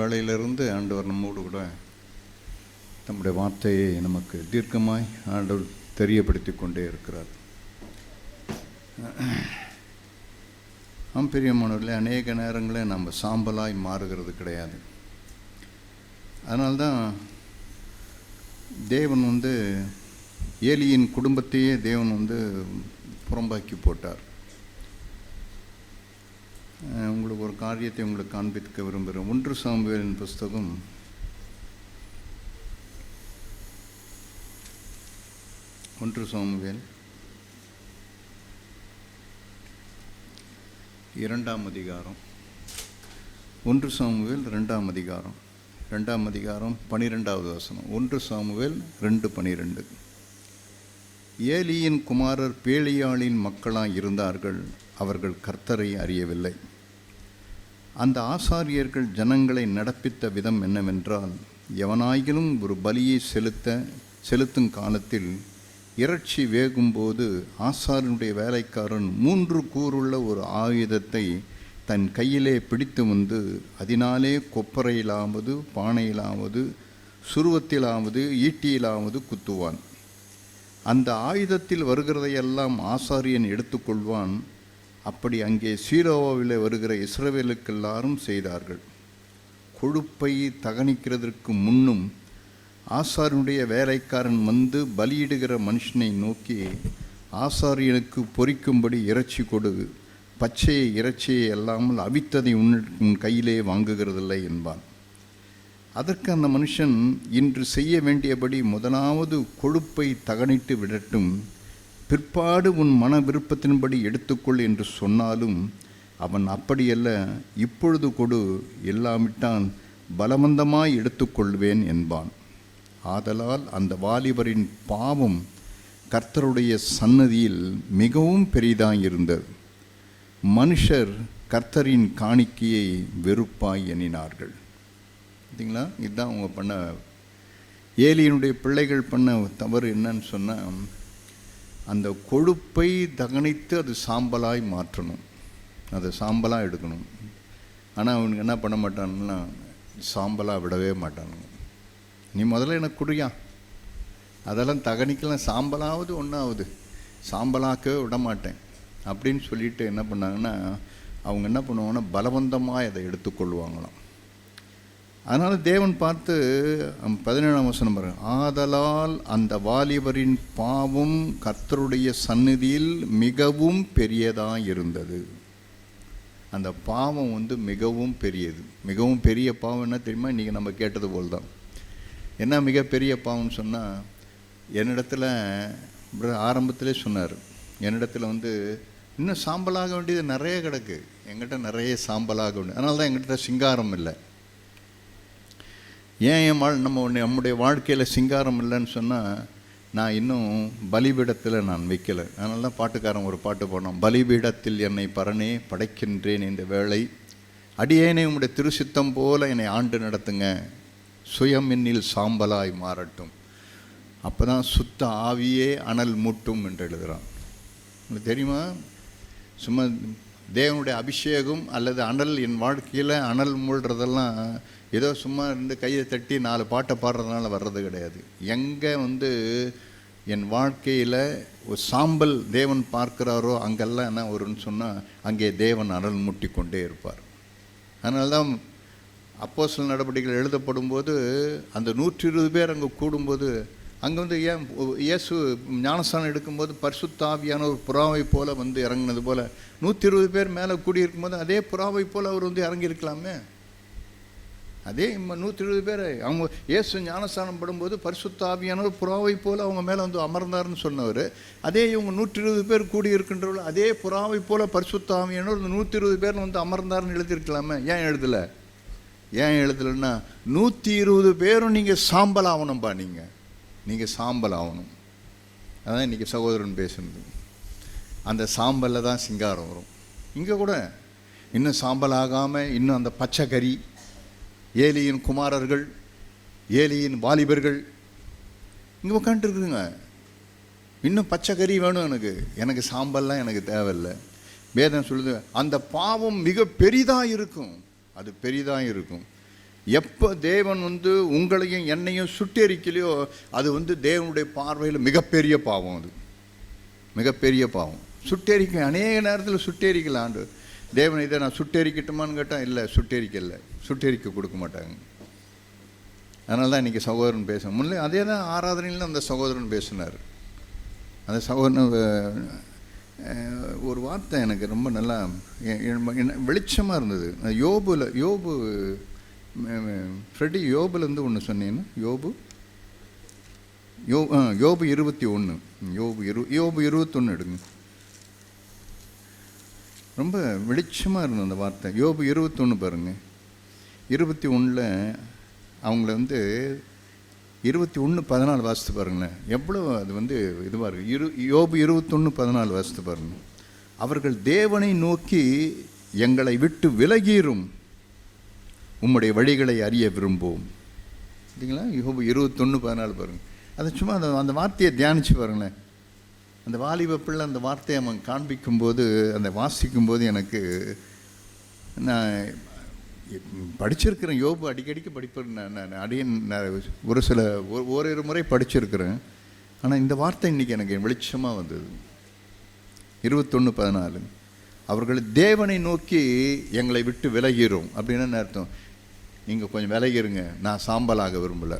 வேளையிலிருந்து ஆண்டவர் நம்மோடு கூட நம்முடைய வார்த்தையை நமக்கு தீர்க்கமாய் ஆண்டவர் தெரியப்படுத்தி கொண்டே இருக்கிறார். பிரியமானவர்களே, அநேக நேரங்களில் நம்ம சாம்பலாய் மாறுகிறது கிடையாது. அதனால்தான் தேவன் ஏலியின் குடும்பத்தையே தேவன் புறம்பாக்கி போட்டார். உங்களுக்கு ஒரு காரியத்தை உங்களுக்கு காண்பிக்க விரும்புகிறேன். 1 சாமுவேலின் புஸ்தகம் 1 சாமுவேல் 2ஆம் அதிகாரம் 1 சாமுவேல் 2ஆம் அதிகாரம் 2ஆம் அதிகாரம் 12வது வசனம். 1 சாமுவேல் 2:12. ஏலியின் குமாரர் பேலியாளின் மக்களாய் இருந்தார்கள், அவர்கள் கர்த்தரை அறியவில்லை. அந்த ஆசாரியர்கள் ஜனங்களை நடப்பித்த விதம் என்னவென்றால், எவனாயிலும் ஒரு பலியை செலுத்தும் காலத்தில் இறைச்சி வேகும்போது ஆசாரியனுடைய வேலைக்காரன் 3 கூறுள்ள ஒரு ஆயுதத்தை தன் கையிலே பிடித்து அதனாலே கொப்பரையிலாவது பானையிலாவது சுருவத்திலாவது ஈட்டியிலாவது குத்துவான். அந்த ஆயுதத்தில் வருகிறதையெல்லாம் ஆசாரியன் எடுத்துக்கொள்வான். அப்படி அங்கே சீலோவில் வருகிற இஸ்ரவேலுக்கு எல்லாரும் செய்தார்கள். கொழுப்பை தகனிக்கிறதற்கு முன்னும் ஆசாரியனுடைய வேலைக்காரன் பலியிடுகிற மனுஷனை நோக்கி, ஆசாரியனுக்கு பொரிக்கும்படி இறைச்சி கொடு, பச்சையை இறைச்சியை அல்லாமல் அவித்ததை உன் கையிலே வாங்குகிறதில்லை என்பான். அதற்கு அந்த மனுஷன், இன்று செய்ய வேண்டியபடி முதலாவது கொழுப்பை தகனிட்டு விடட்டும், பிற்பாடு உன் மன விருப்பத்தின்படி எடுத்துக்கொள் என்று சொன்னாலும் அவன் அப்படியல்ல, இப்பொழுது கொடு, இல்லாவிட்டான் பலவந்தமாய் எடுத்துக்கொள்வேன் என்பான். ஆதலால் அந்த வாலிபரின் பாவம் கர்த்தருடைய சன்னதியில் மிகவும் பெரிதாயிருந்தது. மனுஷர் கர்த்தரின் காணிக்கையை வெறுப்பாய் எண்ணினார்கள். பார்த்தீங்களா? இதுதான் அவங்க பண்ண, ஏலியினுடைய பிள்ளைகள் பண்ண தவறு என்னன்னு சொன்னால், அந்த கொழுப்பை தகனித்து அது சாம்பலாய் மாற்றணும், அதை சாம்பலாக எடுக்கணும். ஆனால் அவனுக்கு என்ன பண்ண மாட்டானுன்னா, சாம்பலாக விடவே மாட்டானுங்க. நீ முதல்ல எனக்கு குடியா, அதெல்லாம் தகனிக்கலாம், சாம்பலாவது ஒன்றாவது, சாம்பலாக்கவே விட மாட்டேன் அப்படின்னு சொல்லிட்டு என்ன பண்ணாங்கன்னா, அவங்க என்ன பண்ணுவாங்கன்னா பலவந்தமாக அதை எடுத்துக்கொள்வாங்களாம். அதனால் தேவன் பார்த்து 17ஆம் வசனம் பாருங்க, ஆதலால் அந்த வாலிபரின் பாவம் கர்த்தருடைய சந்நிதியில் மிகவும் பெரியதாக இருந்தது. அந்த பாவம் மிகவும் பெரியது. மிகவும் பெரிய பாவம் என்ன தெரியுமா? இன்றைக்கி நம்ம கேட்டது போல் தான். என்ன மிகப்பெரிய பாவம்னு சொன்னால், என்னிடத்துல ஆரம்பத்திலே சொன்னார், என்னிடத்துல இன்னும் சாம்பலாக வேண்டியது நிறைய கிடக்கு, எங்கிட்ட நிறைய சாம்பலாக வேண்டியது. அதனால தான் எங்கிட்ட சிங்காரம் இல்லை. ஏன் நம்முடைய வாழ்க்கையில் சிங்காரம் இல்லைன்னு சொன்னால், நான் இன்னும் பலிபீடத்தில் நான் வைக்கலை. அதனால தான் பாட்டுக்காரன் ஒரு பாட்டு போனோம், பலிபீடத்தில் என்னை பரனே படைக்கின்றேன் இந்த வேளை, அடியேனே உம்முடைய திருசித்தம் போல என்னை ஆண்டு நடத்துங்க, சுயம் என்னில் சாம்பலாய் மாறட்டும், அப்போ தான் சுத்த ஆவியே அனல் மூட்டும் என்று எழுதுகிறான். உங்களுக்கு தெரியுமா? சும்மா தேவனுடைய அபிஷேகம் அல்லது அனல் என் வாழ்க்கையில் அனல் மூழ்கிறதெல்லாம் ஏதோ சும்மா கையை தட்டி 4 பாட்டை பாடுறதுனால வர்றது கிடையாது. எங்கே என் வாழ்க்கையில் ஒரு சாம்பல் தேவன் பார்க்குறாரோ அங்கெல்லாம் என்ன வரும்னு சொன்னால், அங்கே தேவன் அனல் மூட்டி கொண்டே இருப்பார். அதனால தான் அப்போஸ்தலர் நடவடிக்கைகள் எழுதப்படும் போது அந்த 120 பேர் அங்கே கூடும்போது, அங்கே ஏன் இயேசு ஞானஸ்தானம் எடுக்கும்போது பரிசுத்த ஆவியான ஒரு புறாவை போல் இறங்கினது போல் 120 பேர் மேலே கூடியிருக்கும்போது அதே புறாவை போல் அவர் இறங்கியிருக்கலாமே. அதே 120 பேர் அவங்க இயேசு ஞானஸ்தானம் படும்போது பரிசுத்த ஆவியான ஒரு புறாவை போல் அவங்க மேலே அமர்ந்தார்னு சொன்னவர், அதே இவங்க 120 பேர் கூடியிருக்கின்றவர்கள் அதே புறாவை போல் பரிசுத்த ஆவியான ஒரு 120 பேர் அமர்ந்தார்னு எழுதியிருக்கலாமே. ஏன் எழுதலைன்னா 120 பேரும் நீங்கள் சாம்பல் ஆகணும்பா, நீங்கள் சாம்பல் ஆகணும். அதான் இன்றைக்கி சகோதரன் பேசுனது. அந்த சாம்பலில் தான் சிங்காரம் வரும். இங்கே கூட இன்னும் சாம்பல் ஆகாமல் இன்னும் அந்த பச்சை கறி, ஏலியின் குமாரர்கள், ஏலியின் வாலிபர்கள் இங்கே உட்காந்துருக்குங்க. இன்னும் பச்சை கறி வேணும் எனக்கு சாம்பல்லாம் எனக்கு தேவையில்லை. வேதம் சொல்லுது, அந்த பாவம் மிக பெரிதாக இருக்கும், அது பெரிதாக இருக்கும். எப்போ தேவன் வந்து உங்களையும் என்னையும் சுட்டெரிக்கலையோ அது வந்து தேவனுடைய பார்வையில் மிகப்பெரிய பாவம். அது மிகப்பெரிய பாவம். சுட்டெரிக்க அநேக நேரத்தில் சுட்டெரிக்கலாம். தேவன் இதை நான் சுட்டெரிக்கட்டுமான்னு கேட்டால் இல்லை, சுட்டெரிக்கலை, சுட்டெரிக்க கொடுக்க மாட்டாங்க. அதனால தான் இன்றைக்கி சகோதரன் பேச முன்னே அதே தான் ஆராதனையில் அந்த சகோதரன் பேசினார். அந்த சகோதரன் ஒரு வார்த்தை எனக்கு ரொம்ப நல்லா வெளிச்சமாக இருந்தது. யோபு ஃப்ரெடி யோபுலேருந்து ஒன்று சொன்னீங்கன்னா யோபு 21 யோபு 21 எடுங்க. ரொம்ப வெளிச்சமாக இருந்தது அந்த வார்த்தை. யோபு 21 பாருங்கள். 21 அவங்கள வந்து 21:14 வாசித்து பாருங்களேன். எவ்வளோ அது வந்து இதுவாக இருக்குது. யோபு 21:14 வாசித்து பாருங்கள். அவர்கள் தேவனை நோக்கி எங்களை விட்டு விலகீரும், உம்முடைய வழிகளை அறிய விரும்புவோம். சரிங்களா? யோபு 21:14 பாருங்கள். அதை சும்மா அந்த வார்த்தையை தியானித்து பாருங்களேன். அந்த வாலிப பிள்ளை அந்த வார்த்தையை அவன் காண்பிக்கும்போது, அந்த வாசிக்கும்போது எனக்கு நான் படிச்சிருக்கிறேன். யோபு அடிக்கடிக்கு படிப்பேன். நான் ஒரு முறை படிச்சிருக்கிறேன். ஆனால் இந்த வார்த்தை இன்றைக்கி எனக்கு வெளிச்சமாக வந்தது. 21:14 அவர்கள் தேவனை நோக்கி எங்களை விட்டு விலகிறோம் அப்படின்னு என்ன அர்த்தம்? நீங்கள் கொஞ்சம் விலகிருங்க, நான் சாம்பலாக விரும்பலை,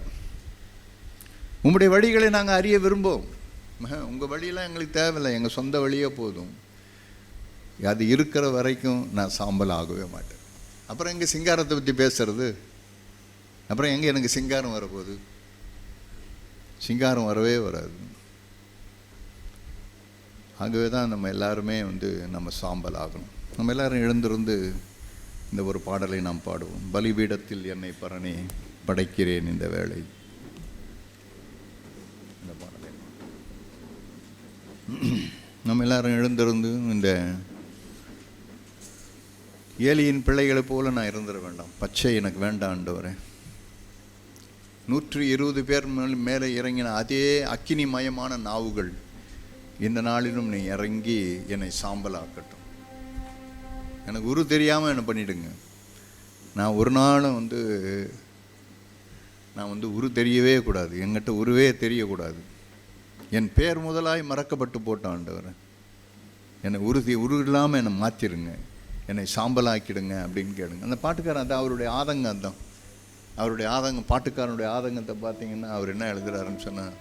உங்களுடைய வழிகளை நாங்கள் அறிய விரும்புவோம். உங்கள் வழியெல்லாம் எங்களுக்கு தேவையில்லை, எங்கள் சொந்த வழியே போதும். அது இருக்கிற வரைக்கும் நான் சாம்பல் ஆகவே மாட்டேன். அப்புறம் எங்கே சிங்காரத்தை பற்றி பேசுறது? அப்புறம் எங்கே எனக்கு சிங்காரம் வரப்போகுது? சிங்காரம் வரவே வராது. ஆகவே தான் நம்ம எல்லாருமே வந்து நம்ம சாம்பல் ஆகணும். நம்ம எல்லாரும் எழுந்திருந்து இந்த ஒரு பாடலை நாம் பாடுவோம். பலிபீடத்தில் என்னை பரணி படைக்கிறேன் இந்த வேளை. இந்த பாடலை நம்ம எல்லாரும் எழுந்திருந்து இந்த ஏலியின் பிள்ளைகளை போல நான் இருந்துட வேண்டாம். பச்சை எனக்கு வேண்டாம் ஆண்டவரே. 120 பேர் மேலே இறங்கின அதே அக்கினி மயமான நாவுகள் இந்த நாளிலும் நீ இறங்கி என்னை சாம்பலாக்கட்டும். எனக்கு உரு தெரியாமல் என்ன பண்ணிவிடுங்க. நான் ஒரு நாளும் நான் உரு தெரியவே கூடாது, என்கிட்ட உருவே தெரியக்கூடாது. என் பேர் முதலாய் மறக்கப்பட்டு போட்டான் ஆண்டவர். என்னை உரு இல்லாமல் என்னை மாற்றிடுங்க, என்னை சாம்பலாக்கிடுங்க அப்படின்னு கேளுங்க. அந்த பாட்டுக்காரன் அதான் அவருடைய ஆதங்கம். தான் அவருடைய ஆதங்கம். பாட்டுக்காரனுடைய ஆதங்கத்தை பார்த்தீங்கன்னா அவர் என்ன எழுதுகிறாருன்னு சொன்னால்,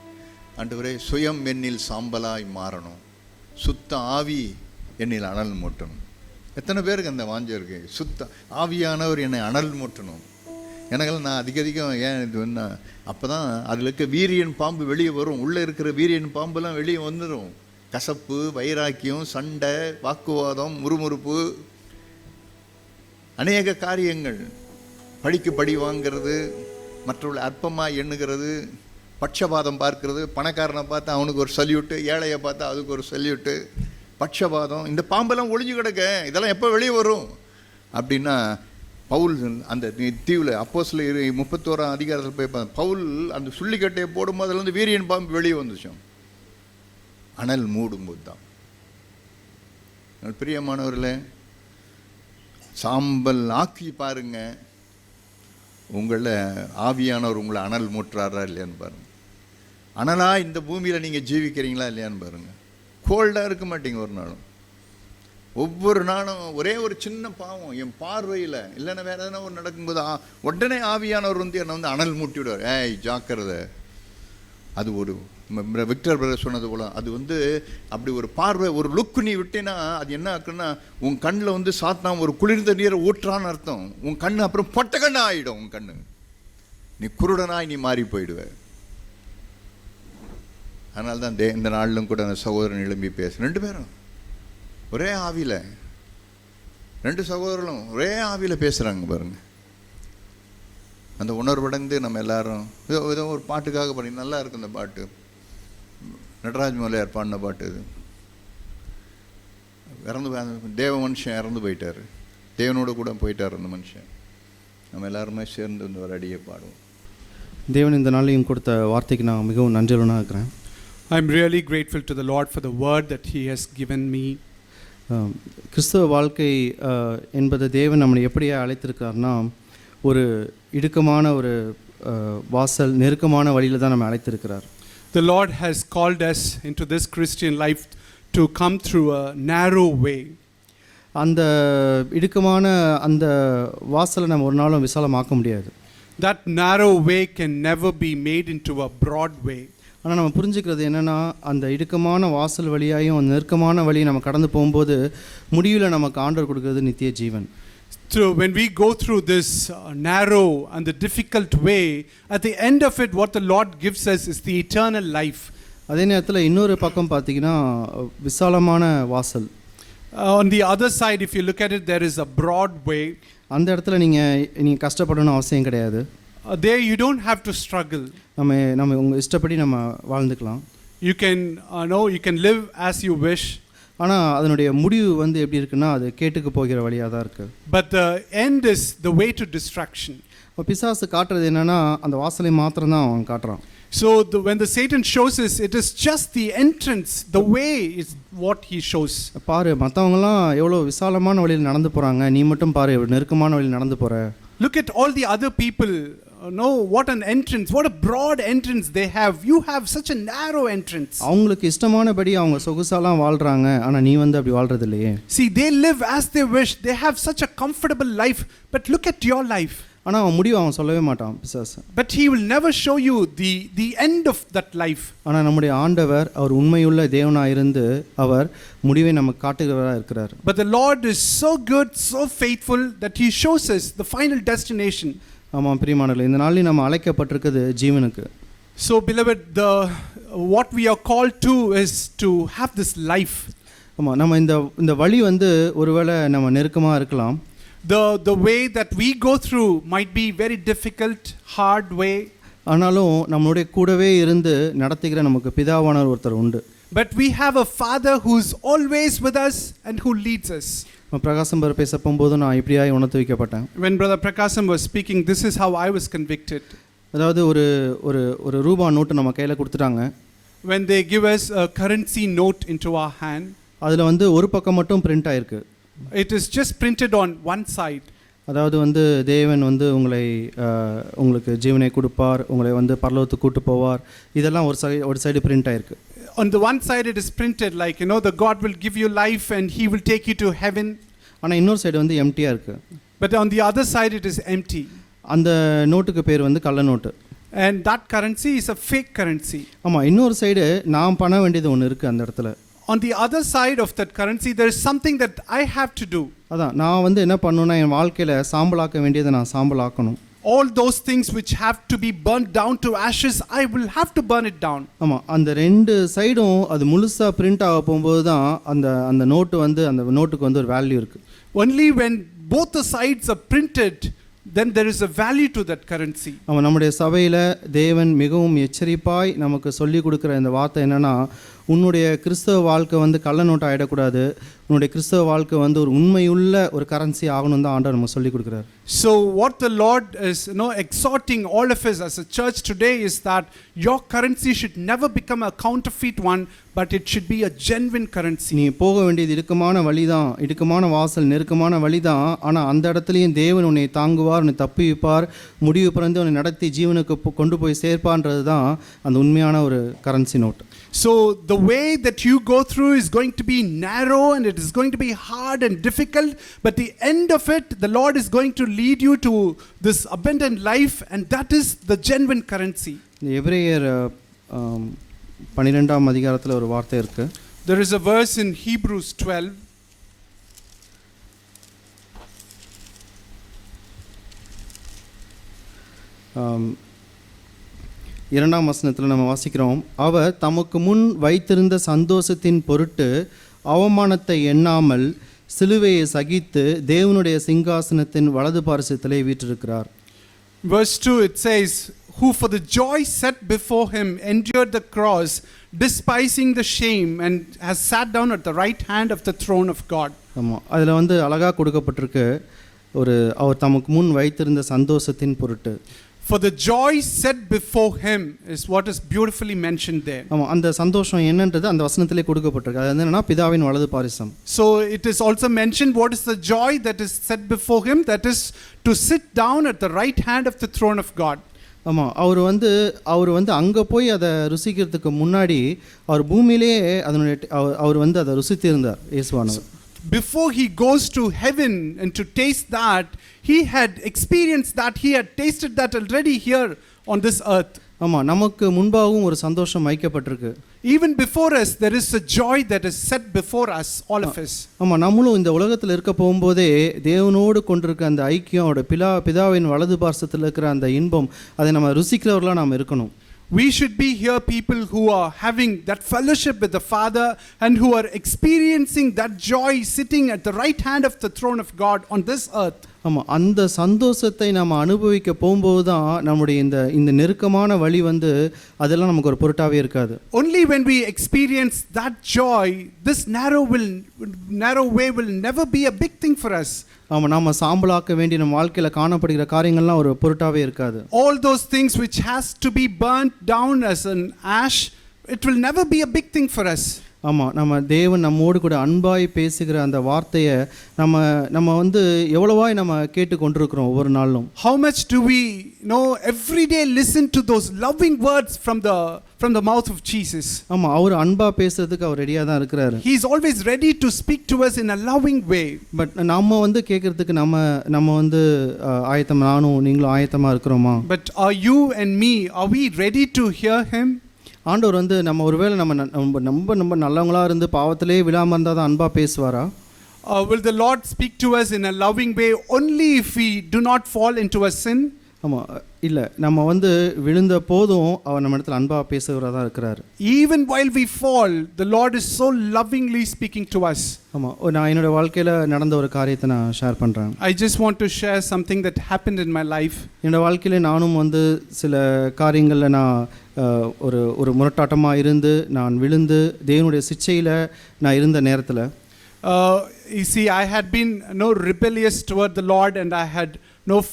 ஆண்டவரே சுயம் என்னில் சாம்பலாய் மாறணும், சுத்த ஆவி என்னில் அனல் மூட்டணும். எத்தனை பேருக்கு அந்த வாஞ்சம் இருக்கு? சுத்த ஆவியானவர் என்னை அனல் மூட்டணும். எனக்கெல்லாம் நான் அதிகம் ஏன் இது வேணா, அப்போ தான் அதில் இருக்க வீரியன் பாம்பு வெளியே வரும். உள்ளே இருக்கிற வீரியன் பாம்புலாம் வெளியே வந்துடும். கசப்பு, வைராக்கியம், சண்டை, வாக்குவாதம், முறுமுறுப்பு, அநேக காரியங்கள். படிக்கு படி வாங்கிறது, மற்றவர்களை அற்பமாக எண்ணுகிறது, பட்சபாதம் பார்க்கறது. பணக்காரனை பார்த்தா அவனுக்கு ஒரு சல்யூட்டு, ஏழையை பார்த்தா அதுக்கு ஒரு சல்யூட்டு, பட்சபாதம். இந்த பாம்பெல்லாம் ஒளிஞ்சு கிடக்க, இதெல்லாம் எப்போ வெளியே வரும் அப்படின்னா, பவுல் அந்த தீவில் அப்போஸ்தலர் 31ஆம் அதிகாரத்தில் போய் பவுல் அந்த சுள்ளிக்கட்டையை போடும்போது அதுலேருந்து வீரியன் பாம்பு வெளியே வந்துச்சோம். அனல் மூடும்போது தான். பிரியமானவர்களே, சாம்பல் ஆக்கி பாருங்க, உங்களை ஆவியானவர் உங்களை அனல் மூட்டுறாரா இல்லையான்னு பாருங்க. அனலாக இந்த பூமியில் நீங்கள் ஜீவிக்கிறீங்களா இல்லையான்னு பாருங்கள். கோல்டாக இருக்க மாட்டீங்க ஒரு நாளும். ஒவ்வொரு நாளும் ஒரே ஒரு சின்ன பாவம் என் பார்வையில் இல்லைன்னா வேறு எதனா ஒரு நடக்கும்போது உடனே ஆவியானவர் என்னை அனல் மூட்டி விடுவார். ஏய் ஜாக்கிரதை. அது ஒரு விக்டர் பிரதர் சொன்னது போல, அது அப்படி ஒரு பார்வை, ஒரு லுக்கு நீ விட்டேன்னா அது என்ன ஆக்குன்னா, உன் கண்ணில் சாத்தான் ஒரு குளிர்ந்த நீரை ஊற்றான்னு அர்த்தம். உன் கண்ணு அப்புறம் பொட்ட கண்ணு ஆகிடும். உன் கண்ணு நீ குருடனாய் நீ மாறி போயிடுவ. அதனால தான் இந்த நாளிலும் கூட அந்த சகோதரன் எழும்பி பேச, 2 பேரும் ஒரே ஆவியில், 2 சகோதரர்களும் ஒரே ஆவியில் பேசுகிறாங்க பாருங்க. அந்த உணர்வடைந்து நம்ம எல்லாரும் ஏதோ ஒரு பாட்டுக்காக பண்ணி நல்லா இருக்கும். இந்த பாட்டு நடராஜ் மலையார் பாடின பாட்டு. இது தேவ மனுஷன் இறந்து போயிட்டார், தேவனோடு கூட போயிட்டார் அந்த மனுஷன். நம்ம எல்லாருமே சேர்ந்து இந்த ஒரு அடியை பாடுவோம். தேவன் இந்த நாளையும் கொடுத்த வார்த்தைக்கு நான் மிகவும் நன்றியுள்ளவனாக இருக்கிறேன். I'm really grateful to the Lord for the word that He has given me. கிறிஸ்தவ வாழ்க்கை என்பது தேவன் நம்மளை எப்படியே அழைத்திருக்காருன்னா, ஒரு இடுக்கமான ஒரு வாசல் நெருக்கமான வழியில் தான் நம்ம அழைத்திருக்கிறார். The Lord has called us into this Christian life to come through a narrow way. அந்த இடுக்கமான அந்த வாசலை நம்ம ஒரு நாளும் விசாலமாக்க முடியாது. That narrow way can never be made into a broad way. ஆனால் நம்ம புரிஞ்சுக்கிறது என்னென்னா, அந்த இடுக்கமான வாசல் வழியாயும் அந்த நெருக்கமான வழியை நம்ம கடந்து போகும்போது முடிவில் நமக்கு ஆண்டவர் கொடுக்கிறது நித்திய ஜீவன். So when we go through this narrow and the difficult way, at the end of it what the Lord gives us is the eternal life. அதே நேரத்தில் இன்னொரு பக்கம் பார்த்தீங்கன்னா விசாலமான வாசல். On the other side, if you look at it, there is a broad way. அந்த இடத்துல நீங்கள் கஷ்டப்படணும்னு அவசியம் கிடையாது. There you don't have to struggle. நம்ம உங்கள் இஷ்டப்படி நம்ம வாழ்ந்துக்கலாம். You can live as you wish. ஆனால் அதனுடைய முடிவு எப்படி இருக்குன்னா, அது கேட்டுக்கு போகிற வழியாக தான் இருக்குது. But the end is the way to destruction. இப்போ பிசாசு காட்டுறது என்னென்னா, அந்த வாசலை மாத்திரம் தான் அவன் காட்டுறான். So when the Satan shows us, it is just the entrance, the way is what he shows. பாரு, மற்றவங்களாம் எவ்வளோ விசாலமான வழியில் நடந்து போகிறாங்க, நீ மட்டும் பாரு நெருக்கமான வழியில் நடந்து போகிற. Look at all the other people. What an entrance, what a broad entrance they have. You have such a narrow entrance. அவங்களுக்கு இஷ்டமானபடி அவங்க சொகுசாலாம் வாழ்றாங்க, ஆனால் நீ அப்படி வாழ்றது இல்லையே. See, they live as they wish. They have such a comfortable life. But look at your life. ஆனால் அவன் முடிவு அவன் சொல்லவே மாட்டான் பிசாசு. But he will never show you the end of that life. ஆனால் நம்முடைய ஆண்டவர் அவர் உண்மையுள்ள தேவனாக இருந்து அவர் முடிவை நமக்கு காட்டுகிறவராக இருக்கிறார். But the Lord is so good, so faithful that he shows us the final destination. ஆமாம் பிரியமானவர்களே, இந்த நாளில் நம்ம அழைக்கப்பட்டிருக்கிறது ஜீவனுக்கு. So beloved, what we are called to is to have this life. ஆமாம், நம்ம இந்த வழி ஒருவேளை நம்ம நெருக்கமாக இருக்கலாம். The way that we go through might be very difficult, hard way. ஆனாலும் நம்மளுடைய கூடவே இருந்து நடத்துகிற நமக்கு பிதாவானவர் ஒருத்தர் உண்டு. But we have a Father who's always with us and who leads us. பிரகாசம் பேச போகும்போது நான் இப்படியாய் உணர்த்து வைக்கப்பட்டேன். When Brother Prakasam was speaking, this is how I was convicted. அதாவது ஒரு ரூபா நோட்டு நம்ம கையில் கொடுத்துட்டாங்க. When they give us a currency note into our hand, அதில் ஒரு பக்கம் மட்டும் பிரிண்ட் ஆயிருக்கு. It is just printed on one side. அதாவது தேவன் உங்களுக்கு ஜீவனை கொடுப்பார், உங்களை பரலோகத்துக்கு கூட்டு போவார், இதெல்லாம் ஒரு சைடு பிரிண்ட் ஆயிருக்கு. On the one side it is printed like the God will give you life and he will take you to heaven. ஆனால் இன்னொரு சைடு எம்டியா இருக்கு. But on the other side it is empty. அந்த நோட்டுக்கு பேர் கள்ள note. And that currency is a fake currency. ஆமாம், இன்னொரு side நான் பண்ண வேண்டியது ஒன்று இருக்குது அந்த இடத்துல. On the other side of that currency there is something that I have to do. அதான் நான் என்ன பண்ணணும்னா, என் வாழ்க்கையில் சாம்பலாக்க வேண்டியதை நான் சாம்பலாக்கணும். All those things which have to be burnt down to ashes, I will have to burn it down. ஆமாம், அந்த ரெண்டு சைடும் அது முழுசாக பிரிண்ட் ஆக போகும்போது தான் அந்த நோட்டு அந்த நோட்டுக்கு ஒரு வேல்யூ இருக்குது. Only when both the sides are printed, then there is a value to that currency. ஆமாம், நம்முடைய சபையில் தேவன் மிகவும் எச்சரிப்பாய் நமக்கு சொல்லி கொடுக்குற இந்த வார்த்தை என்னென்னா, உன்னுடைய கிறிஸ்தவ வாழ்க்கை கள்ள நோட்டு ஆகிடக்கூடாது, உன்னுடைய கிறிஸ்தவ வாழ்க்கை ஒரு உண்மையுள்ள ஒரு கரன்சி ஆகணும் தான் ஆண்டவர் நமக்கு சொல்லி கொடுக்குறாரு. So what the Lord is exhorting all of us as a church today is that your currency should never become a counterfeit one, but it should be a genuine currency. நீ போக வேண்டியது இடுக்கமான வழி தான், இடுக்கமான வாசல், நெருக்கமான வழி தான். ஆனால் அந்த இடத்துலையும் தேவன் உன்னை தாங்குவார், உன்னை தப்புவிப்பார், முடிவு பிறந்து உன்னை நடத்தி ஜீவனுக்கு கொண்டு போய் சேர்ப்பான்றது தான் அந்த உண்மையான ஒரு currency note. So the way that you go through is going to be narrow and it is going to be hard and difficult, but the end of it, the Lord is going to lead you to this abundant life, and that is the genuine currency. எபிரேயர் 12ஆம் அதிகாரத்தில் ஒரு வார்த்தை இருக்கு. There is a verse in Hebrews 12. இரண்டாம் வசனத்தில் நம்ம வாசிக்கிறோம், அவர் தமக்கு முன் வைத்திருந்த சந்தோஷத்தின் பொருட்டு அவமானத்தை எண்ணாமல் சிலுவையை சகித்து தேவனுடைய சிங்காசனத்தின் வலது பார்சத்திலே வீற்றிருக்கிறார். Verse 2 it says, who for the joy set before him endured the cross, despising the shame, and has sat down at the right hand of the throne of God. ஆமாம், அதில் அழகாக கொடுக்கப்பட்டிருக்கு, அவர் தமக்கு முன் வைத்திருந்த சந்தோஷத்தின் பொருட்டு. For the joy set before him is what is beautifully mentioned there. ஆமாம், அந்த சந்தோஷம் என்னன்றது அந்த வசனத்திலே கொடுக்கப்பட்டிருக்கு. அது என்னன்னா பிதாவின் வலது பாரிசம். So it is also mentioned what is the joy that is set before him, that is to sit down at the right hand of the throne of God. ஆமாம், அவர் வந்து அங்கே போய் அதை ருசிக்கிறதுக்கு முன்னாடி அவர் பூமியிலே அதனுடைய அவர் வந்து அதை ருசித்திருந்தார் இயேசுவானவர். Before he goes to heaven and to taste that, he had experienced that, he had tasted that already here on this earth. ஆமாம், நமக்கு முன்பாகவும் ஒரு சந்தோஷம் வைக்கப்பட்டிருக்கு. Even before us there is a joy that is set before us, all of us. ஆமாம், நம்மளும் இந்த உலகத்தில் இருக்க போகும்போதே தேவனோடு கொண்டிருக்க அந்த ஐக்கியம், அவருடைய பிதாவின் வலது பார்சத்தில் இருக்கிற அந்த இன்பம், அதை நம்ம ருசிக்கிறவர்களாக நாம் இருக்கணும். We should be here people who are having that fellowship with the Father and who are experiencing that joy sitting at the right hand of the throne of God on this earth. ஆமாம், அந்த சந்தோஷத்தை நம்ம அனுபவிக்க போகும்போது தான் நம்முடைய இந்த நெருக்கமான வழி வந்து அதெல்லாம் நமக்கு ஒரு பொருட்டாவே இருக்காது. Only when we experience that joy, this narrow way will never be a big thing for us. ஆமாம், நாம் சாம்பலாக்க வேண்டிய நம்ம வாழ்க்கையில் காணப்படுகிற காரியங்கள்லாம் ஒரு பொருட்டாவே இருக்காது. All those things which has to be burnt down as an ash, it will never be a big thing for us. ஆமாம், நம்ம தேவன் நம்மோடு கூட அன்பாய் பேசுகிற அந்த வார்த்தையை நம்ம வந்து எவ்வளவாய் நம்ம கேட்டு கொண்டிருக்கிறோம் ஒவ்வொரு நாளும். How much do we every day listen to those loving words from the mouth of Jesus? ஆமாம், அவர் அன்பாக பேசுறதுக்கு அவர் ரெடியாக தான் இருக்கிறாரு. He is always ready to speak to us in a loving way. But நம்ம வந்து கேட்கறதுக்கு நம்ம வந்து ஆயத்தம், நானும் நீங்களும் ஆயத்தமாக இருக்கிறோமா? But are you and me, are we ready to hear him? ஆண்டவர் வந்து நம்ம ஒருவேளை நம்ம நல்லவங்களா இருந்து பாவத்திலே விழாம இருந்தால் தான் அன்பா பேசுவாரா? Will the Lord speak to us in a loving way only if we do not fall into a sin? ஆமாம், இல்லை, நம்ம வந்து விழுந்த போதும் அவர் நம்ம இடத்துல அன்பா பேசுகிறதா தான் இருக்கிறார். Even while we fall, the Lord is so lovingly speaking to us. ஆமாம், நான் என்னோட வாழ்க்கையில் நடந்த ஒரு காரியத்தை நான் ஷேர் பண்ணுறேன். I just want to share something that happened in my life. என்னோட வாழ்க்கையில் நானும் வந்து சில காரியங்களில் நான் ஒரு முரட்டாட்டமாக இருந்து நான் விழுந்து தேவனுடைய சிச்சையில் நான் இருந்த நேரத்தில் you see, I had been rebellious toward the Lord and I had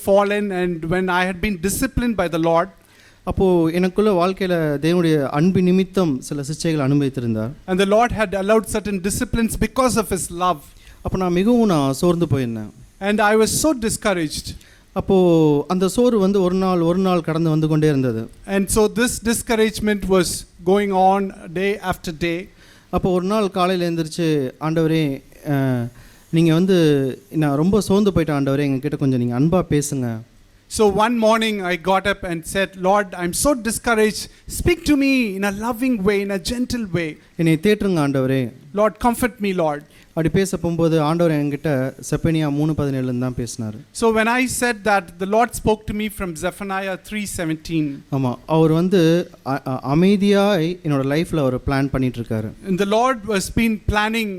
fallen, and when I had been disciplined by the Lord, அப்போது எனக்குள்ள வாழ்க்கையில் தேவனுடைய அன்பு நிமித்தம் சில சிச்சைகள் அனுபவித்திருந்தார். and the Lord had allowed certain disciplines because of his love. அப்போ நான் மிகவும் சோர்ந்து போயிருந்தேன். And I was so discouraged. அப்போது அந்த சோறு வந்து ஒரு நாள் கடந்து வந்து கொண்டே இருந்தது. And so this discouragement was going on day after day. அப்போ ஒரு நாள் காலையில் எழுந்திரிச்சு, ஆண்டவரே நீங்கள் வந்து நான் ரொம்ப சோர்ந்து போயிட்டேன் ஆண்டவரே, எங்ககிட்ட கொஞ்சம் நீங்கள் அன்பாக பேசுங்க. So one morning I got up and said, Lord, I'm so discouraged. Speak to me in a loving way, in a gentle way. என்னை தேற்றுங்க ஆண்டவரே. Lord, comfort me, Lord. அப்படி பேச போகும்போது ஆண்டவர் என்கிட்ட செப்பனியா 3:17 தான் பேசினார். So when I said that, the Lord spoke to me from Zephaniah 3:17. ஆமாம், அவர் வந்து அமைதியாக என்னோட லைஃப்பில் அவர் பிளான் பண்ணிட்டு இருக்காரு. And the Lord was been planning,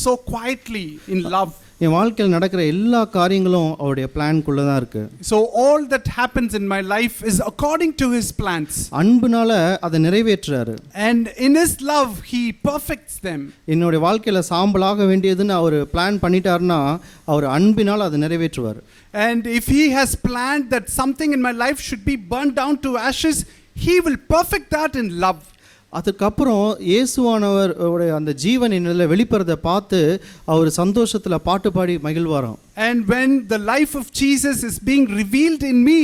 so quietly in love. என் வாழ்க்கையில் நடக்கிற எல்லா காரியங்களும் அவருடைய பிளான்குள்ளே தான் இருக்கு. So all that happens in my life is according to his plans. அன்புனால அதை நிறைவேற்றுறாரு. And in his love he perfects them. என்னுடைய வாழ்க்கையில் சாம்பலாக வேண்டியதுன்னு அவர் பிளான் பண்ணிட்டாருன்னா அவர் அன்பினால் அதை நிறைவேற்றுவார். And if he has planned that something in my life should be burned down to ashes, he will perfect that in love. அதுக்கப்புறம் இயேசுவானவர் அந்த ஜீவன் என்னில் வெளிப்படுறதை பார்த்து அவர் சந்தோஷத்தில் பாட்டு பாடி மகிழ்வாராம். And when the life of Jesus is being revealed in me,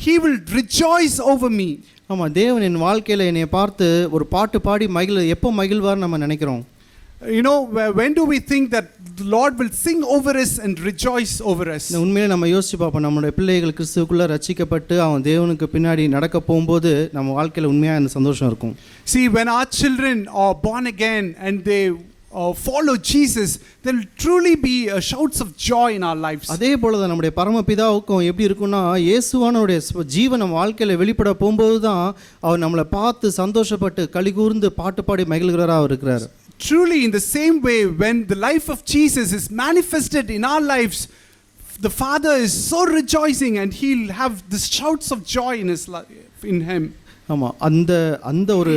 he will rejoice over me. ஆமாம், தேவன் என் வாழ்க்கையில் என்னை பார்த்து ஒரு பாட்டு பாடி எப்போ மகிழ்வார்னு நம்ம நினைக்கிறோம். When do we think that the Lord will sing over us and rejoice over us? உண்மையிலே நம்ம யோசிச்சு பார்ப்போம், நம்மளுடைய பிள்ளைகள் கிறிஸ்துவுக்குள்ள ரட்சிக்கப்பட்டு அவன் தேவனுக்கு பின்னாடி நடக்க போகும்போது நம்ம வாழ்க்கையில் உண்மையாக அந்த சந்தோஷம் இருக்கும். See, when our children are born again and they follow Jesus, there will truly be shouts of joy in our lives. அதே போல தான் நம்முடைய பரமபிதாவுக்கும் எப்படி இருக்குன்னா, இயேசுவானுடைய ஜீவன் நம்ம வாழ்க்கையில் வெளிப்பட போகும்போது தான் அவர் நம்மளை பார்த்து சந்தோஷப்பட்டு களிகூர்ந்து பாட்டு பாடி மகிழ்கிறவராக இருக்கிறார். Truly, in the same way, when the life of Jesus is manifested in our lives, the Father is so rejoicing and he'll have the shouts of joy in his life, in him. ஆமாம், அந்த ஒரு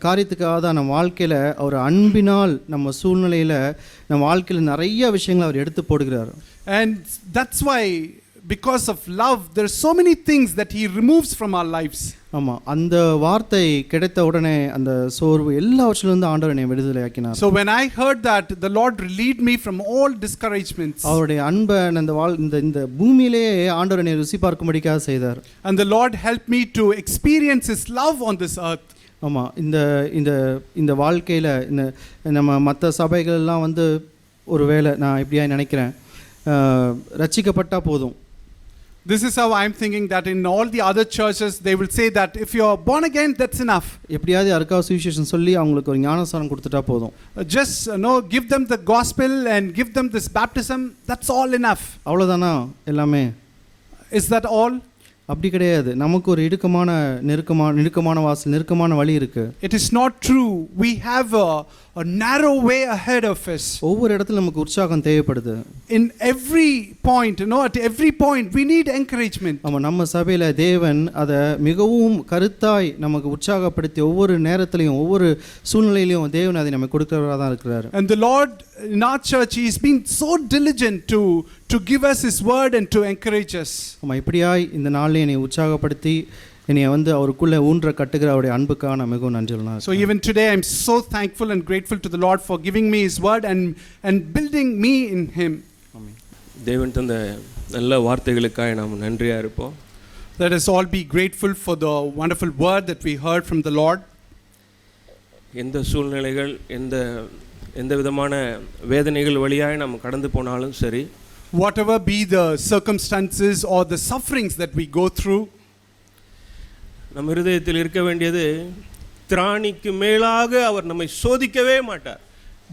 காரியத்துக்காக தான் நம்ம வாழ்க்கையில் அவர் அன்பினால் நம்ம சூழ்நிலையில் நம்ம வாழ்க்கையில் நிறைய விஷயங்களை அவர் எடுத்து போடுகிறார். And that's why because of love, there are so many things that he removes from our lives. ஆமாம், அந்த வார்த்தை கிடைத்த உடனே அந்த சோர்வு எல்லாவற்றிலிருந்து ஆண்டவர் என்னை விடுதலை ஆக்கினார். So when I heard that, the Lord relieved me from all discouragements. அவருடைய அன்பை இந்த பூமியிலேயே ஆண்டவர் என்னை ருசி பார்க்கும்படிக்காக செய்தார். And the Lord helped me to experience his love on this earth. ஆமாம், இந்த வாழ்க்கையில் நம்ம மற்ற சபைகள்லாம் ஒரு வேளை நான் இப்படியா நினைக்கிறேன், ரட்சிக்கப்பட்டா போதும். This is how I'm thinking, that in all the other churches they will say that if you are born again, that's enough. எப்படியாவது யாருக்காவது சுவிசேஷம் சொல்லி அவங்களுக்கு ஒரு ஞானஸ்நானம் கொடுத்துட்டா போதும். Just give them the gospel and give them this baptism, that's all enough. அவ்வளோதானா எல்லாமே? Is that all? அப்படி கிடையாது. நமக்கு ஒரு நெருக்கமான வாசல், நெருக்கமான வழி இருக்கு. It is not true. We have a narrow way ahead of us. ஒவ்வொரு இடத்துல நமக்கு உற்சாகம் தேவைப்படுது. In every point, at every point we need encouragement. நம்ம சபையில தேவன் அதை மிகவும் கருத்தாய் நமக்கு உற்சாகப்படுத்தி ஒவ்வொரு நேரத்திலையும் ஒவ்வொரு சூழ்நிலையிலையும் தேவன் அதை நமக்கு கொடுக்கிறவராக தான் இருக்கிறார். And the Lord in our church, he has been so diligent to give us his word and to encourage us. இப்படியாய் இந்த நாளில் என்னை உற்சாகப்படுத்தி என்னை அவருக்குள்ள ஊன்ற கட்டுகிற அவருடைய அன்புக்காக நான் மிகவும் நன்றி சொல்லணும். So even today I am so thankful and grateful to the Lord for giving me his word and building me in him. தேவன் தந்த நல்ல வார்த்தைகளுக்காக நாம் நன்றியா இருப்போம். Let us all be grateful for the wonderful word that we heard from the Lord. எந்த சூழ்நிலைகள் எந்த விதமான வேதனைகள் வழியாய் நாம் கடந்து போனாலும் சரி, whatever be the circumstances or the sufferings that we go through, நம் இருதயத்தில் இருக்க வேண்டியது, திராணிக்கு மேலாக அவர் நம்மை சோதிக்கவே மாட்டார்.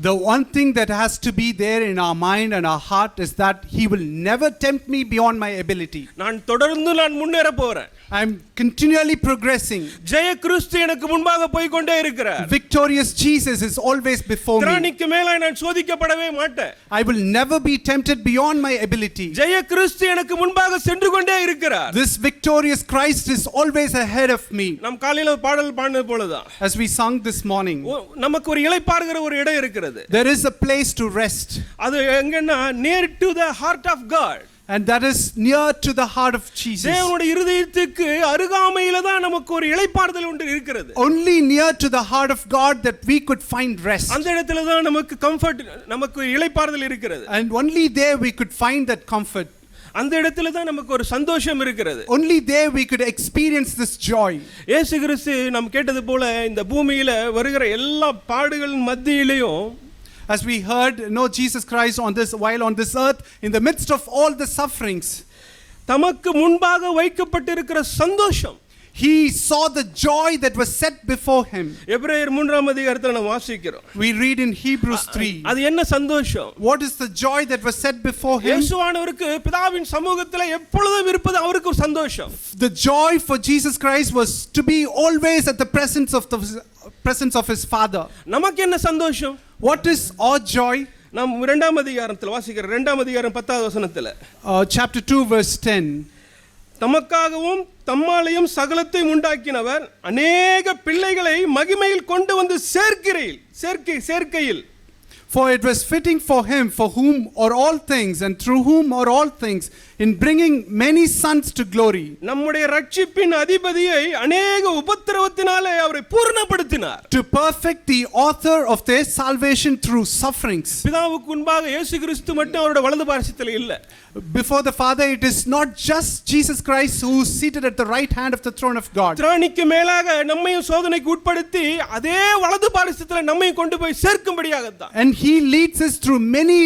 The one thing that has to be there in our mind and our heart is that he will never tempt me beyond my ability. நான் முன்னேற போறேன். I am continually progressing. ஜெய கிறிஸ்து எனக்கு முன்பாக போய் கொண்டே இருக்கிறார். Victorious Jesus is always before me. திராணிக்கு மேலாக நான் சோதிக்கப்படவே மாட்டேன். I will never be tempted beyond my ability. ஜெய கிறிஸ்து எனக்கு முன்பாக சென்று கொண்டே இருக்கிறார். This victorious Christ is always ahead of me. நாம் காலையில பாடல் பாடினது போலதான், as we sung this morning, நமக்கு ஒரு இளைப்பாறுகிற ஒரு இடம் இருக்கிறது. There is a place to rest. அது எங்கன்னா near to the heart of God. And that is near to the heart of Jesus. தேவனுடைய இருதயத்துக்கு அருகாமையில தான் நமக்கு ஒரு இளைப்பாறுதல் ஒன்று இருக்கிறது. Only near to the heart of God that we could find rest. அந்த இடத்துல தான் நமக்கு கம்ஃபர்ட், நமக்கு இளைப்பாறுதல் இருக்கிறது. And only there we could find that comfort. அந்த இடத்துல தான் நமக்கு ஒரு சந்தோஷம் இருக்கிறது. Only there we could experience this joy. இயேசு கிறிஸ்து நாம் கேட்டது போல இந்த பூமியில வருகிற எல்லா பாடுகளின் மத்தியிலேயும், as we heard, Jesus Christ while on this earth, in the midst of all the sufferings, தமக்கு முன்பாக வைக்கப்பட்டிருக்கிற சந்தோஷம், he saw the joy that was set before him. எபிரேயர் 3ஆம் அதிகாரத்துல நாம் வாசிக்கிறோம். We read in Hebrews 3. அது என்ன சந்தோஷம்? What is the joy that was set before him? இயேசுவானவருக்கு பிதாவின் சமூகத்தில் எப்பொழுதும் இருப்பது அவருக்கு ஒரு சந்தோஷம். The joy for Jesus Christ was to be always at the presence of his Father. நமக்கு என்ன சந்தோஷம்? What is our joy? நாம் 2ஆம் அதிகாரத்தில் வாசிக்கிறோம். 2ஆம் அதிகாரம் 10வது வசனத்துல, chapter 2 verse 10. தமக்காகவும் தம்மாலையும் சகலத்தை உண்டாக்கினவர் அநேக பிள்ளைகளை மகிமையில் கொண்டு வந்து சேர்க்கையில், for it was fitting for him, for whom are all things and through whom are all things, in bringing many sons to glory. நம்முடைய ரட்சிப்பின் அதிபதியை அநேக உபத்திரவத்தினாலே அவரை பூர்ணப்படுத்தினார். To perfect the author of their salvation through sufferings. பிதாவுக்கு முன்பாக இயேசு கிறிஸ்து மட்டும் அவருடைய வலது பார்சத்தில் இல்ல. Before the Father, it is not just Jesus Christ who is seated at the right hand of the throne of God. திராணிக்கு மேலாக நம்மையும் சோதனைக்கு உட்படுத்தி அதே வலது பார்சத்தில் நம்மையும் கொண்டு போய் சேர்க்கும்படியாக தான். And he leads us through many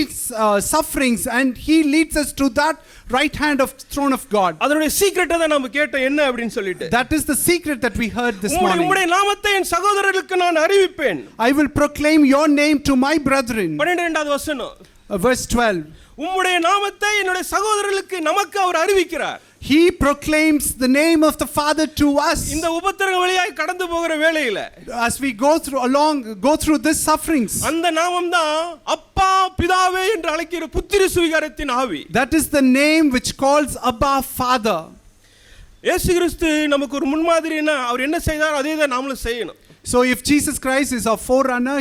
sufferings, and he leads us to that right hand of throne of God. அதனுடைய சீக்ரெட் தான் நாம கேட்ட என்ன அப்படினு சொல்லிட்டு, that is the secret that we heard this morning. உம்முடைய நாமத்தை என் சகோதரர்களுக்கு நான் அறிவிப்பேன். I will proclaim your name to my brethren. 12வது வசனம், verse 12. உம்முடைய நாமத்தை என்னுடைய சகோதரர்களுக்கு நமக்கு அவர் அறிவிக்கிறார். He proclaims the name of the Father to us. இந்த உபத்திரவ வழியாய் கடந்து போகிற வேளையில, as we go through this sufferings, அந்த நாமம் தான் அப்பா பிதாவே என்று அழைக்கிற புத்திர சுவிகாரத்தின் ஆவி. that is the name which calls Abba Father. இயேசு கிறிஸ்து நமக்கு ஒரு முன்மாதிரினா அவர் என்ன செய்தார் அதே தான் நாமளும் செய்யணும். So if Jesus Christ is our forerunner,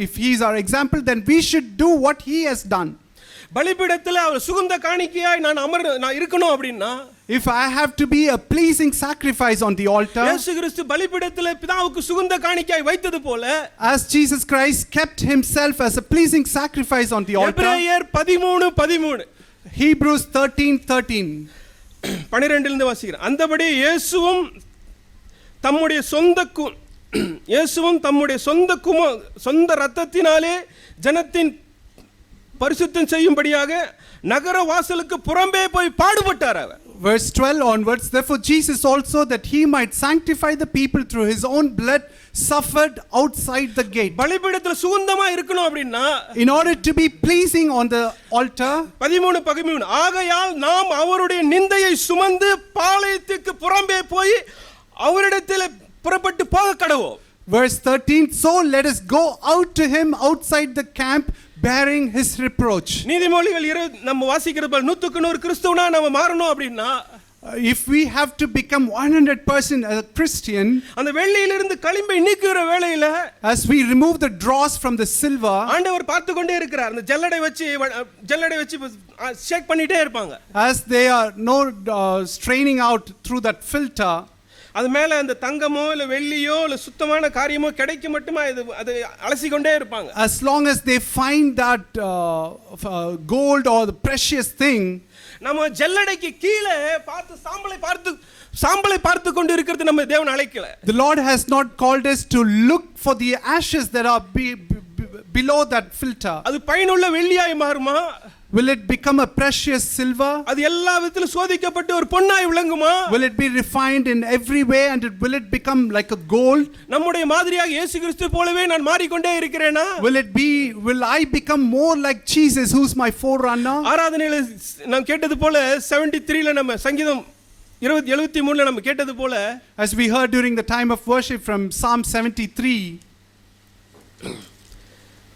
if he is our example, then we should do what he has done. பலிபீடத்துல அவர் சுகந்த காணிக்கையாய் நான் இருக்கணும் அப்படின்னா, if I have to be a pleasing sacrifice on the altar, இயேசு கிறிஸ்து பலிபீடத்துல பிதாவுக்கு சுகந்த காணிக்கையாய் வைத்தது போல, as Jesus Christ kept himself as a pleasing sacrifice on the altar, எபிரேயர் 13:13, Hebrews 13:13, 12 இருந்து வாசிக்கிறேன். அந்தபடி இயேசுவும் தம்முடைய சொந்த இரத்தத்தினாலே ஜனத்தின் பரிசுத்தம் செய்யும்படியாக நகர வாசலுக்கு புறம்பே போய் பாடுபட்டார் அவர். Verse 12 onwards, therefore Jesus also, that he might sanctify the people through his own blood, suffered outside the gate. பலிபீடத்துல சுகந்தமா இருக்கணும் அப்படின்னா, in order to be pleasing on the altar, 13:13, ஆகையால் நாம் அவருடைய நிந்தையை சுமந்து பாளையத்துக்கு புறம்பே போய் அவரிடத்தில் புறப்பட்டு போக கடவோம். Verse 13, so let us go out to him outside the camp, bearing his reproach. நீதிமொழிகள் நம்ம வாசிக்கிறது போல 100% கிறிஸ்தவனா நாம மாறணும் அப்படின்னா, if we have to become 100% a Christian, அந்த வெள்ளியிலிருந்து களிம்பை நீக்குற வேளையில, as we remove the dross from the silver, ஆண்டவர் பார்த்து கொண்டே இருக்கிறார். அந்த ஜல்லடை வச்சு ஷேக் பண்ணிட்டே இருப்பாங்க. as they are straining out through that filter, அது மேல அந்த தங்கமோ இல்ல வெள்ளியோ இல்ல சுத்தமான காரியமோ கிடைக்க மட்டுமா அது அலசி கொண்டே இருப்பாங்க. as long as they find that gold or the precious thing, நம்ம ஜல்லடைக்கு கீழே சாம்பலை பார்த்து கொண்டு இருக்கிறது நம்ம தேவன் அழைக்கல. the Lord has not called us to look for the ashes that are below that filter. அது பயனுள்ள வெள்ளியாய் மாறுமா? will it become a precious silver? அது எல்லா விதத்திலும் சோதிக்கப்பட்டு ஒரு பொன்னாய் விளங்குமா? will it be refined in every way and will it become like a gold? நம்முடைய மாதிரியாக இயேசு கிறிஸ்து போலவே நான் மாறிக்கொண்டே இருக்கிறேனா? will I become more like Jesus, who's my forerunner? ஆராதனையில நாம் கேட்டது போல 73ல நம்ம சங்கீதம் 73ல நம்ம கேட்டது போல, as we heard during the time of worship from Psalm 73,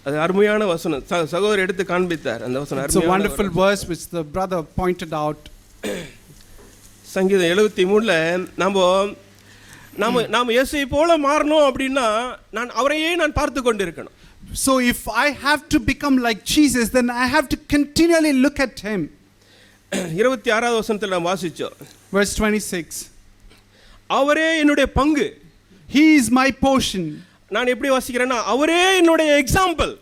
அது அருமையான வசனம். சகோதரர் எடுத்து காண்பித்தார் அந்த வசனம். it's a wonderful verse which the brother pointed out. சங்கீதம் 73ல நாம இயேசுவை போல மாறணும் அப்படின்னா அவரையே நான் பார்த்து கொண்டிருக்கணும். so if I have to become like Jesus, then I have to continually look at him. 26வது வசனத்துல நாம் வாசிச்சோம். verse 26, அவரே என்னுடைய பங்கு, he is my portion. நான் எப்படி வாசிக்கிறேன்னா, அவரே என்னுடைய example.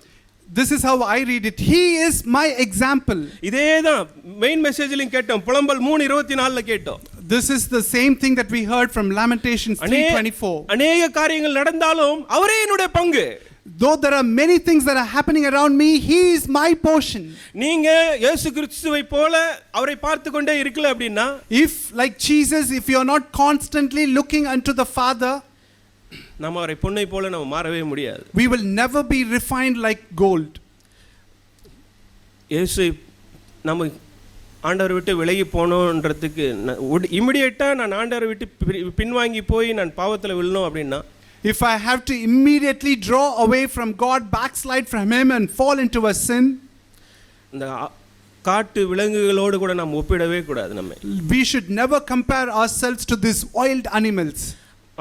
this is how I read it, he is my example. இதேதான் மெயின் மெசேஜ்லயும் கேட்டோம், புலம்பல் 3:24ல கேட்டோம். this is the same thing that we heard from Lamentations 3:24. अनेक காரியங்கள் நடந்தாலும் அவரே என்னுடைய பங்கு. though there are many things that are happening around me, he is my portion. நீங்க இயேசு கிறிஸ்துவை போல அவரை பார்த்து கொண்டே இருக்கல அப்படினா, if like Jesus, if you are not constantly looking unto the Father, நம்ம அவரை பொன்னை போல நம்ம மாறவே முடியாது. we will never be refined like gold. இயேசு நம்ம ஆண்டவரை விட்டு விலகி போனோன்றதுக்கு இமிடியேட்டா நான் ஆண்டவரை விட்டு பின்வாங்கி போய் நான் பாவத்தில் விழணும் அப்படின்னா, if I have to immediately draw away from God, backslide from him and fall into a sin, இந்த காட்டு விலங்குகளோடு கூட நாம் ஒப்பிடவே கூடாது. நம்ம we should never compare ourselves to these wild animals.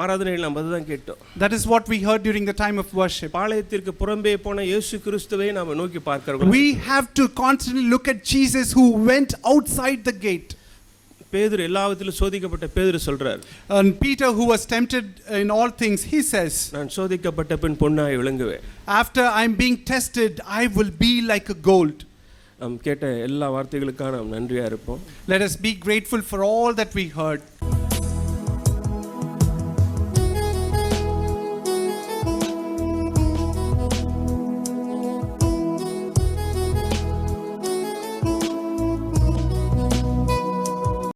ஆராதனையில் நாம் அதுதான் கேட்டோம். that is what we heard during the time of worship. பாளையத்திற்கு புறம்பே போன இயேசு கிறிஸ்துவை நாம் நோக்கி பார்க்கிறோம். we have to constantly look at Jesus who went outside the gate. பேதுரு எல்லாவற்றிலும் சோதிக்கப்பட்ட பேதுரு சொல்றார், and Peter, who was tempted in all things, he says, நான் சோதிக்கப்பட்ட பின் பொன்னாய் விளங்குவேன். after I'm being tested, I will be like a gold. நாம் கேட்ட எல்லா வார்த்தைகளுக்காக நாம் நன்றியா இருப்போம். let us be grateful for all that we heard.